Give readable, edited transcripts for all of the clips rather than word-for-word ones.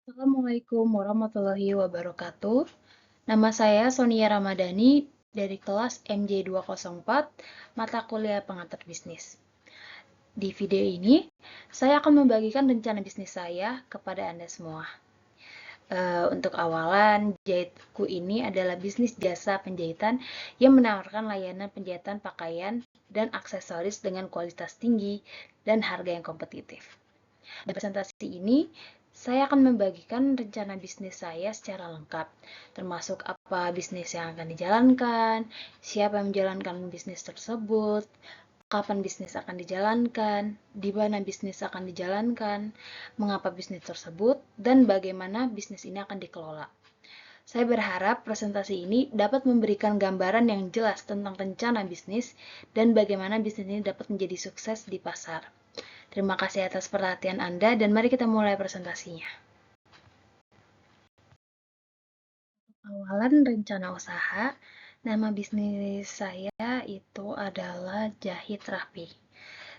Assalamualaikum warahmatullahi wabarakatuh. Nama saya Sonia Ramadhani dari kelas MJ204, mata kuliah pengantar bisnis. Di video ini, saya akan membagikan rencana bisnis saya kepada Anda semua. Untuk awalan, Jahitku ini adalah bisnis jasa penjahitan yang menawarkan layanan penjahitan pakaian dan aksesoris dengan kualitas tinggi dan harga yang kompetitif. Di presentasi ini, saya akan membagikan rencana bisnis saya secara lengkap, termasuk apa bisnis yang akan dijalankan, siapa yang menjalankan bisnis tersebut, kapan bisnis akan dijalankan, di mana bisnis akan dijalankan, mengapa bisnis tersebut, dan bagaimana bisnis ini akan dikelola. Saya berharap presentasi ini dapat memberikan gambaran yang jelas tentang rencana bisnis dan bagaimana bisnis ini dapat menjadi sukses di pasar. Terima kasih atas perhatian Anda dan mari kita mulai presentasinya. Awalan rencana usaha, nama bisnis saya itu adalah Jahit Rapi.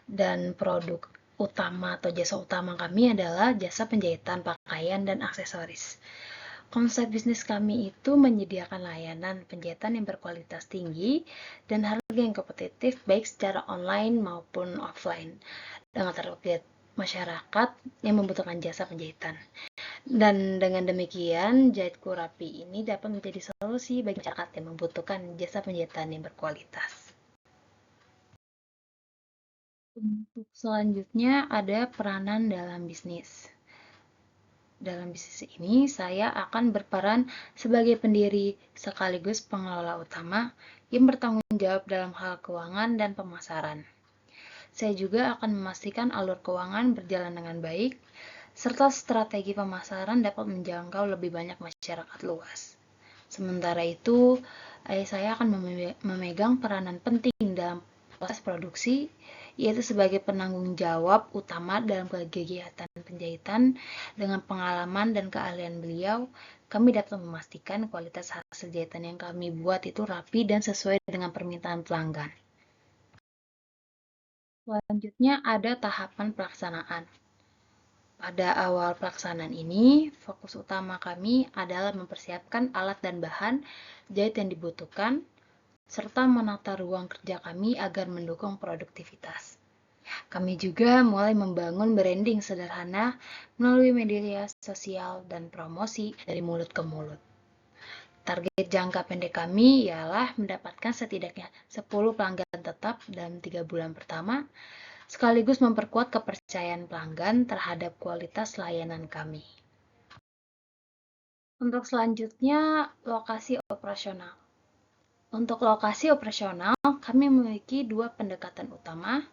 Dan produk utama atau jasa utama kami adalah jasa penjahitan pakaian dan aksesoris. Konsep bisnis kami itu menyediakan layanan penjahitan yang berkualitas tinggi dan harga yang kompetitif baik secara online maupun offline dengan target masyarakat yang membutuhkan jasa penjahitan. Dan dengan demikian, Jahitku Rapi ini dapat menjadi solusi bagi masyarakat yang membutuhkan jasa penjahitan yang berkualitas. Untuk selanjutnya ada peranan dalam bisnis. Dalam bisnis ini, saya akan berperan sebagai pendiri sekaligus pengelola utama yang bertanggung jawab dalam hal keuangan dan pemasaran. Saya juga akan memastikan alur keuangan berjalan dengan baik, serta strategi pemasaran dapat menjangkau lebih banyak masyarakat luas. Sementara itu, saya akan memegang peranan penting dalam proses produksi, yaitu sebagai penanggung jawab utama dalam kegiatan penjahitan. Dengan pengalaman dan keahlian beliau, kami dapat memastikan kualitas hasil jahitan yang kami buat itu rapi dan sesuai dengan permintaan pelanggan. Selanjutnya ada tahapan pelaksanaan. Pada awal pelaksanaan ini, fokus utama kami adalah mempersiapkan alat dan bahan jahit yang dibutuhkan, serta menata ruang kerja kami agar mendukung produktivitas. Kami juga mulai membangun branding sederhana melalui media sosial dan promosi dari mulut ke mulut. Target jangka pendek kami ialah mendapatkan setidaknya 10 pelanggan tetap dalam 3 bulan pertama, sekaligus memperkuat kepercayaan pelanggan terhadap kualitas layanan kami. Untuk selanjutnya, lokasi operasional. Untuk lokasi operasional, kami memiliki dua pendekatan utama,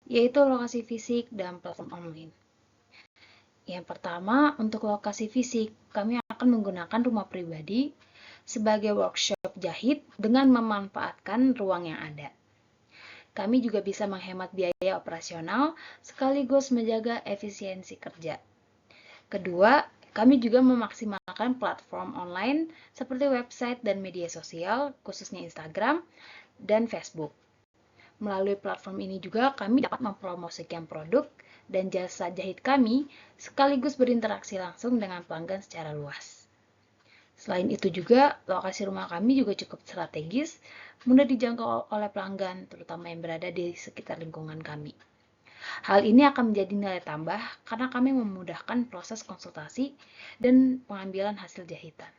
yaitu lokasi fisik dan platform online. Yang pertama, untuk lokasi fisik, kami akan menggunakan rumah pribadi sebagai workshop jahit dengan memanfaatkan ruang yang ada. Kami juga bisa menghemat biaya operasional sekaligus menjaga efisiensi kerja. Kedua, kami juga memaksimalkan platform online seperti website dan media sosial, khususnya Instagram dan Facebook. Melalui platform ini juga kami dapat mempromosikan produk dan jasa jahit kami sekaligus berinteraksi langsung dengan pelanggan secara luas. Selain itu juga, lokasi rumah kami juga cukup strategis, mudah dijangkau oleh pelanggan, terutama yang berada di sekitar lingkungan kami. Hal ini akan menjadi nilai tambah karena kami memudahkan proses konsultasi dan pengambilan hasil jahitan.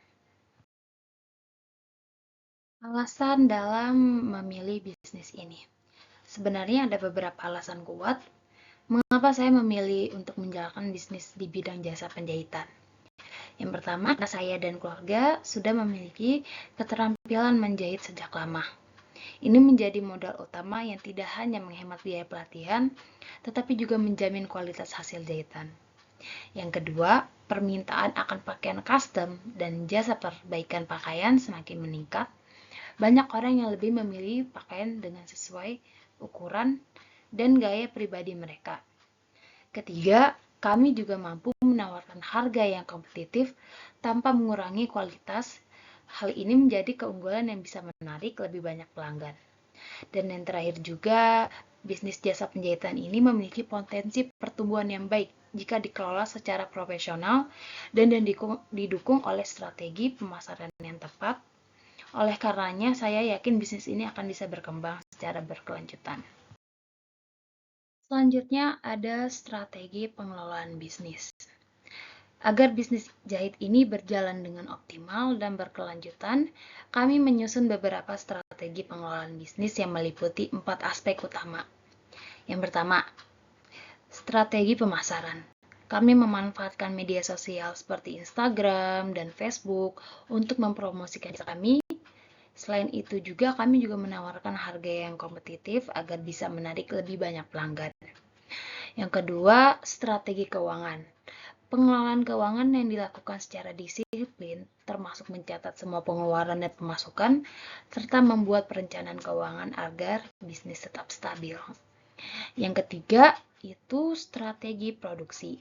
Alasan dalam memilih bisnis ini. Sebenarnya ada beberapa alasan kuat mengapa saya memilih untuk menjalankan bisnis di bidang jasa penjahitan. Yang pertama, karena saya dan keluarga sudah memiliki keterampilan menjahit sejak lama. Ini menjadi modal utama yang tidak hanya menghemat biaya pelatihan, tetapi juga menjamin kualitas hasil jahitan. Yang kedua, permintaan akan pakaian custom dan jasa perbaikan pakaian semakin meningkat. Banyak orang yang lebih memilih pakaian dengan sesuai ukuran dan gaya pribadi mereka. Ketiga, kami juga mampu menawarkan harga yang kompetitif tanpa mengurangi kualitas. Hal ini menjadi keunggulan yang bisa menarik lebih banyak pelanggan. Dan yang terakhir juga, Bisnis jasa penjahitan ini memiliki potensi pertumbuhan yang baik jika dikelola secara profesional dan didukung oleh strategi pemasaran yang tepat. Oleh karenanya, saya yakin bisnis ini akan bisa berkembang secara berkelanjutan. Selanjutnya ada strategi pengelolaan bisnis. Agar bisnis jahit ini berjalan dengan optimal dan berkelanjutan, kami menyusun beberapa strategi pengelolaan bisnis yang meliputi 4 aspek utama. Yang pertama, strategi pemasaran. Kami memanfaatkan media sosial seperti Instagram dan Facebook untuk mempromosikan jasa kami. Selain itu juga kami juga menawarkan harga yang kompetitif agar bisa menarik lebih banyak pelanggan. Yang kedua, strategi keuangan. Pengelolaan keuangan yang dilakukan secara disiplin, termasuk mencatat semua pengeluaran dan pemasukan, serta membuat perencanaan keuangan agar bisnis tetap stabil. Yang ketiga, itu strategi produksi.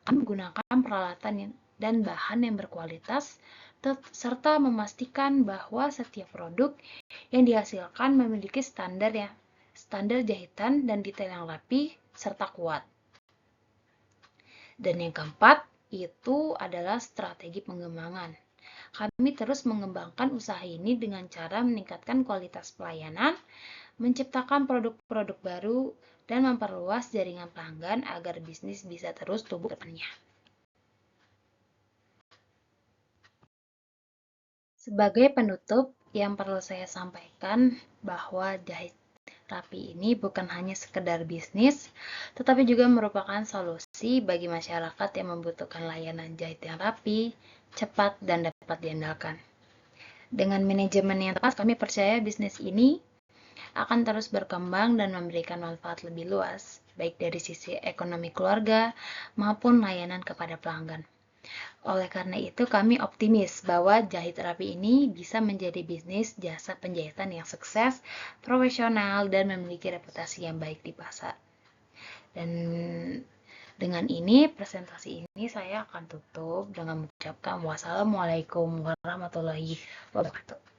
Kami menggunakan peralatan dan bahan yang berkualitas, serta memastikan bahwa setiap produk yang dihasilkan memiliki standar jahitan dan detail yang rapi serta kuat. Dan yang keempat, itu adalah strategi pengembangan. Kami terus mengembangkan usaha ini dengan cara meningkatkan kualitas pelayanan, menciptakan produk-produk baru, dan memperluas jaringan pelanggan agar bisnis bisa terus tumbuh ke depannya. Sebagai penutup, yang perlu saya sampaikan bahwa jahit rapi ini bukan hanya sekedar bisnis, tetapi juga merupakan solusi bagi masyarakat yang membutuhkan layanan jahit yang rapi, cepat, dan dapat diandalkan. Dengan manajemen yang tepat, kami percaya bisnis ini akan terus berkembang dan memberikan manfaat lebih luas, baik dari sisi ekonomi keluarga maupun layanan kepada pelanggan. Oleh karena itu, kami optimis bahwa jahit rapi ini bisa menjadi bisnis jasa penjahitan yang sukses, profesional, dan memiliki reputasi yang baik di pasar. Dan dengan ini, presentasi ini saya akan tutup dengan mengucapkan wassalamualaikum warahmatullahi wabarakatuh.